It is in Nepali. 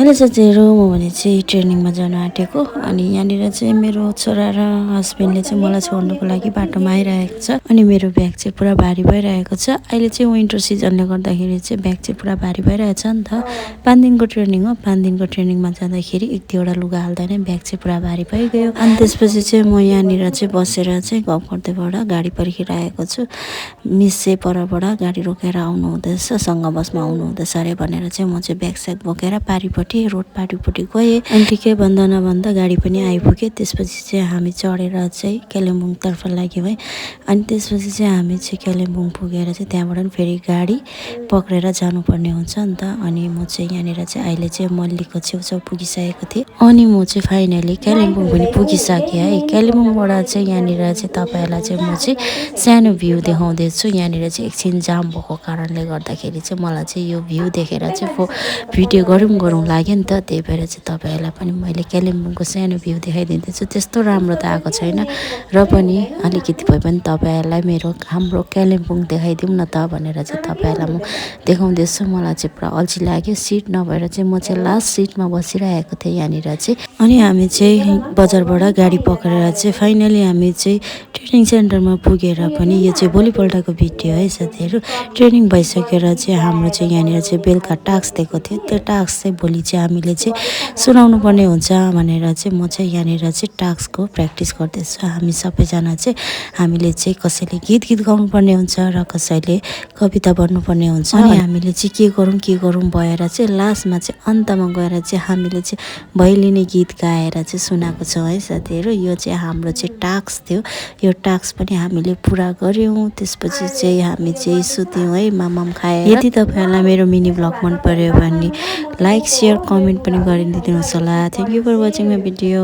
हेलो साथीहरू, म भने चाहिँ ट्रेनिङमा जान आँटेको अनि यहाँनिर चाहिँ मेरो छोरा र हस्बेन्डले चाहिँ मलाई छोड्नुको लागि बाटोमा आइरहेको छ अनि मेरो ब्याग चाहिँ पुरा भारी भइरहेको छ। अहिले चाहिँ विन्टर सिजनले गर्दाखेरि चाहिँ ब्याग चाहिँ पुरा भारी भइरहेछ नि त। 5 दिनको ट्रेनिङ हो। 5 दिनको ट्रेनिङमा जाँदाखेरि एक दुईवटा लुगा हाल्दा नै ब्याग चाहिँ पुरा भारी भइगयो। अनि त्यसपछि चाहिँ म यहाँनिर चाहिँ बसेर चाहिँ गफ गर्दैबाट गाडी पर्खिरहेको छु। मिस चाहिँ परबाट गाडी रोकेर आउनु हुँदैछ, सँग बसमा आउनु हुँदैछ अरे भनेर चाहिँ म चाहिँ ब्याग स्याग बोकेर पारिपट्टि रोड पारिपट्टि गएँ। अनि ठिकै भन्दा नभन्दा गाडी पनि आइपुग्यो। त्यसपछि चाहिँ हामी चढेर चाहिँ कालिम्पोङतर्फ लाग्यौँ है। अनि त्यसपछि चाहिँ हामी चाहिँ कालिम्पोङ पुगेर चाहिँ त्यहाँबाट पनि फेरि गाडी पक्रेर जानुपर्ने हुन्छ नि त। अनि म चाहिँ यहाँनिर चाहिँ अहिले चाहिँ मल्लीको छेउछाउ पुगिसकेको थिएँ अनि म चाहिँ फाइनली कालिम्पोङ पनि पुगिसकेँ है। कालिम्पोङबाट चाहिँ यहाँनिर चाहिँ तपाईँहरूलाई चाहिँ म चाहिँ सानो भ्यू देखाउँदैछु। यहाँनिर चाहिँ एकछिन जाम भएको कारणले गर्दाखेरि चाहिँ मलाई चाहिँ यो भ्यू देखेर चाहिँ भिडियो गरौँ लाग्यो नि त। त्यही भएर चाहिँ तपाईँहरूलाई पनि मैले कालिम्पोङको सानो भ्यू देखाइदिँदैछु। त्यस्तो राम्रो त आएको छैन र पनि अलिकति भए पनि तपाईँहरूलाई हाम्रो कालिम्पोङ देखाइदिउँ न त भनेर चाहिँ तपाईँहरूलाई म देखाउँदैछु। मलाई चाहिँ पुरा अल्छी लाग्यो, सिट नभएर चाहिँ म चाहिँ लास्ट सिटमा बसिरहेको थिएँ यहाँनिर चाहिँ। अनि हामी चाहिँ बजारबाट गाडी पक्रेर चाहिँ फाइनली हामी चाहिँ ट्रेनिङ सेन्टरमा पुगेर पनि यो चाहिँ भोलिपल्टको भिडियो है साथीहरू। ट्रेनिङ भइसकेर चाहिँ हाम्रो चाहिँ यहाँनिर चाहिँ बेलुका टास्क दिएको थियो। त्यो टास्क चाहिँ भोलि चाहिँ हामीले चाहिँ सुनाउनु पर्ने हुन्छ भनेर चाहिँ म चाहिँ यहाँनिर चाहिँ टास्कको प्र्याक्टिस गर्दैछु। हामी सबैजना चाहिँ हामीले चाहिँ कसैले गीत गाउनु पर्ने हुन्छ र कसैले कविता भन्नुपर्ने हुन्छ। अनि हामीले चाहिँ के गरौँ भएर चाहिँ लास्टमा चाहिँ अन्तमा गएर चाहिँ हामीले चाहिँ भैलिनी गीत गाएर चाहिँ सुनाएको छौँ है साथीहरू। यो चाहिँ हाम्रो चाहिँ टास्क थियो। यो टास्क पनि हामीले पुरा गऱ्यौँ। त्यसपछि चाहिँ हामी चाहिँ सुत्यौँ है माम खाएर। यदि तपाईँहरूलाई मेरो मिनी भ्लग मन पर्यो भने लाइक, सेयर, कमेन्ट पनि गरिदिनुहोस् होला। Thank you for watching my video.